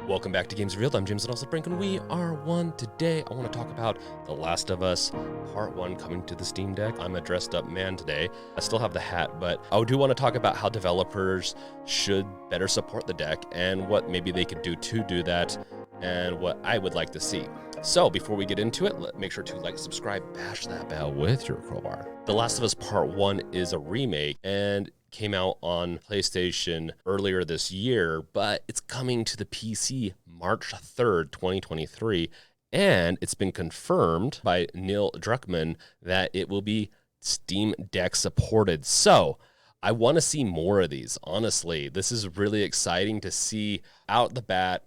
Welcome back to Games Revealed. I'm James and also Brink, and we are one. Today, I want to talk about The Last of Us Part 1 coming to the Steam Deck. I'm a dressed up man today. I still have the hat, but I do want to talk about how developers should better support the deck and what maybe they could do to do that and what I would like to see. So before we get into it, make sure to like, subscribe, bash that bell with your crowbar. The Last of Us Part 1 is a remake and came out on PlayStation earlier this year, but it's coming to the PC March 3rd, 2023. And it's been confirmed by Neil Druckmann that it will be Steam Deck supported. So I want to see more of these. Honestly, this is really exciting to see out the bat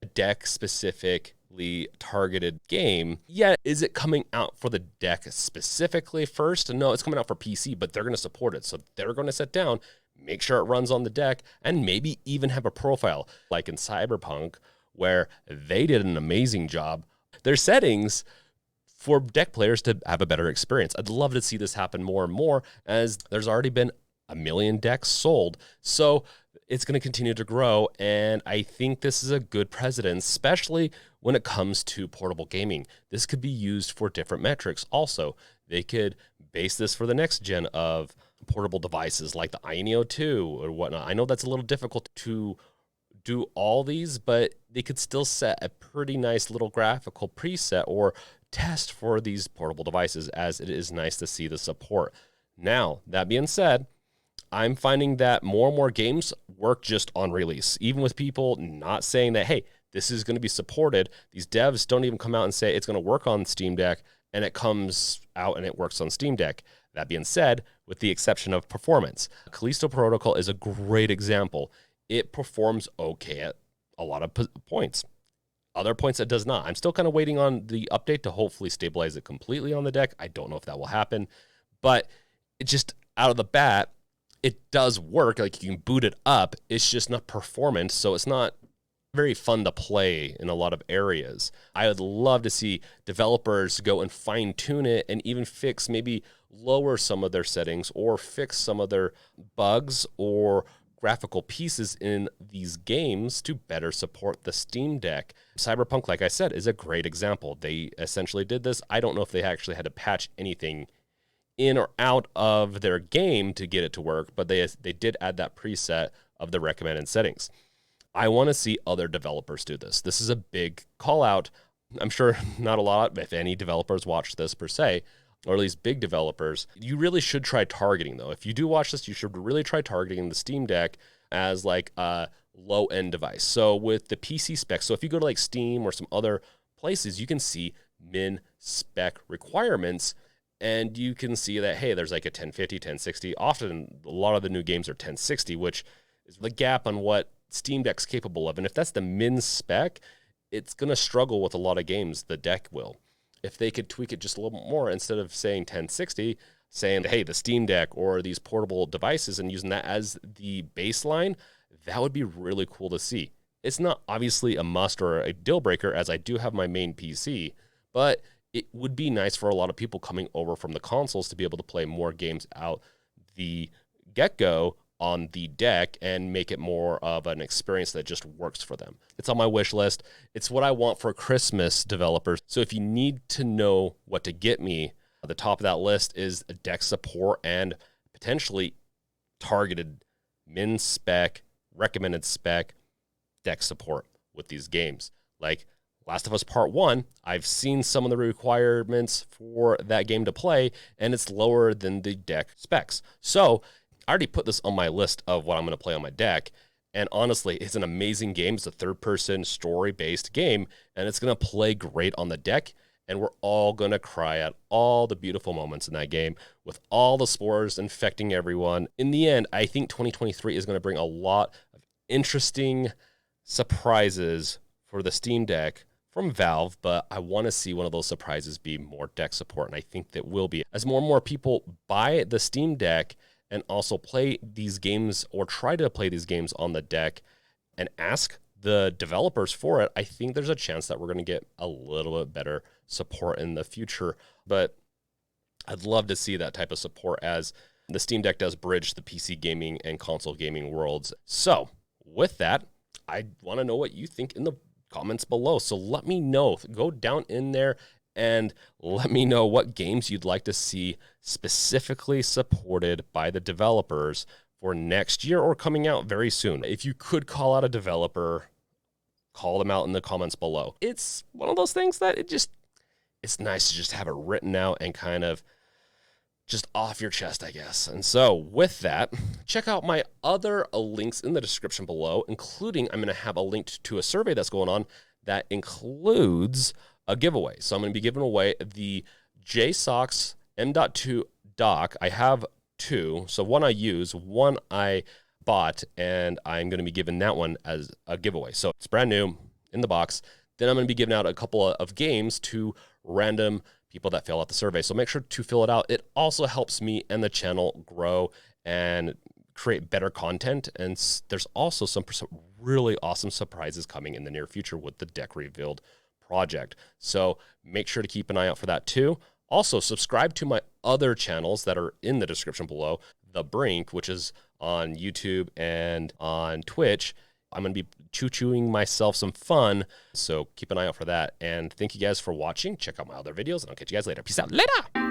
a deck specifically targeted game. Yet, is it coming out for the deck specifically first? No, it's coming out for PC, but they're going to support it. So they're going to sit down, make sure it runs on the deck, and maybe even have a profile like in Cyberpunk, where they did an amazing job. Their settings for deck players to have a better experience. I'd love to see this happen more and more, as there's already been 1 million decks sold. So it's going to continue to grow, and I think this is a good precedent, especially when it comes to portable gaming. This could be used for different metrics. Also, they could base this for the next gen of portable devices like the Neo 2 or whatnot. I know that's a little difficult to do all these, but they could still set a pretty nice little graphical preset or test for these portable devices, as it is nice to see the support. Now, that being said, I'm finding that more and more games work just on release, even with people not saying that, hey, this is going to be supported. These devs don't even come out and say it's going to work on Steam Deck, and it comes out and it works on Steam Deck. That being said, with the exception of performance, Callisto Protocol is a great example. It performs okay at a lot of points. Other points it does not. I'm still kind of waiting on the update to hopefully stabilize it completely on the deck. I don't know if that will happen, but it just out of the bat, it does work. Like, you can boot it up. It's just not performance, so it's not very fun to play in a lot of areas. I would love to see developers go and fine tune it and even fix, maybe lower some of their settings or fix some of their bugs or graphical pieces in these games to better support the Steam Deck. Cyberpunk, like I said, is a great example. They essentially did this. I don't know if they actually had to patch anything in or out of their game to get it to work, but they did add that preset of the recommended settings. I want to see other developers do this. This is a big call out. I'm sure not a lot, if any, developers watch this per se, or at least big developers. You really should try targeting, though. If you do watch this, you should really try targeting the Steam Deck as like a low-end device. So with the PC specs, so if you go to like Steam or some other places, you can see min spec requirements, and you can see that, hey, there's like a 1050, 1060. Often, a lot of the new games are 1060, which is the gap on what Steam Deck's capable of. And if that's the min spec, it's going to struggle with a lot of games. The deck will. If they could tweak it just a little bit more, instead of saying 1060, saying, hey, the Steam Deck or these portable devices, and using that as the baseline, that would be really cool to see. It's not obviously a must or a deal breaker, as I do have my main PC, but it would be nice for a lot of people coming over from the consoles to be able to play more games out the get-go on the deck and make it more of an experience that just works for them. It's on my wish list. It's what I want for Christmas, developers. So if you need to know what to get me, at the top of that list is a deck support and potentially targeted min spec, recommended spec deck support with these games. Like Last of Us Part 1, I've seen some of the requirements for that game to play, and it's lower than the deck specs. So I already put this on my list of what I'm going to play on my deck, and honestly, it's an amazing game. It's a third-person, story-based game, and it's going to play great on the deck, and we're all going to cry at all the beautiful moments in that game with all the spores infecting everyone. In the end, I think 2023 is going to bring a lot of interesting surprises for the Steam Deck from Valve, but I want to see one of those surprises be more deck support, and I think that will be. As more and more people buy the Steam Deck and also play these games or try to play these games on the deck and ask the developers for it, I think there's a chance that we're going to get a little bit better support in the future. But I'd love to see that type of support, as the Steam Deck does bridge the PC gaming and console gaming worlds. So with that, I want to know what you think in the comments below. So let me know. Go down in there and let me know what games you'd like to see specifically supported by the developers for next year or coming out very soon. If you could call out a developer, call them out in the comments below. It's one of those things that it's nice to just have it written out and kind of just off your chest, I guess. And so with that, check out my other links in the description below, including I'm going to have a link to a survey that's going on that includes a giveaway. So I'm going to be giving away the JSOX M.2 dock. I have two. So one I use, one I bought, and I'm going to be giving that one as a giveaway. So it's brand new in the box. Then I'm going to be giving out a couple of games to random people that fill out the survey. So make sure to fill it out. It also helps me and the channel grow and create better content. And there's also some really awesome surprises coming in the near future with the Deck Revealed project. So make sure to keep an eye out for that too. Also, subscribe to my other channels that are in the description below. The Brink, which is on YouTube and on Twitch. I'm going to be chewing myself some fun, so keep an eye out for that. And thank you guys for watching. Check out my other videos, and I'll catch you guys later. Peace out. Later!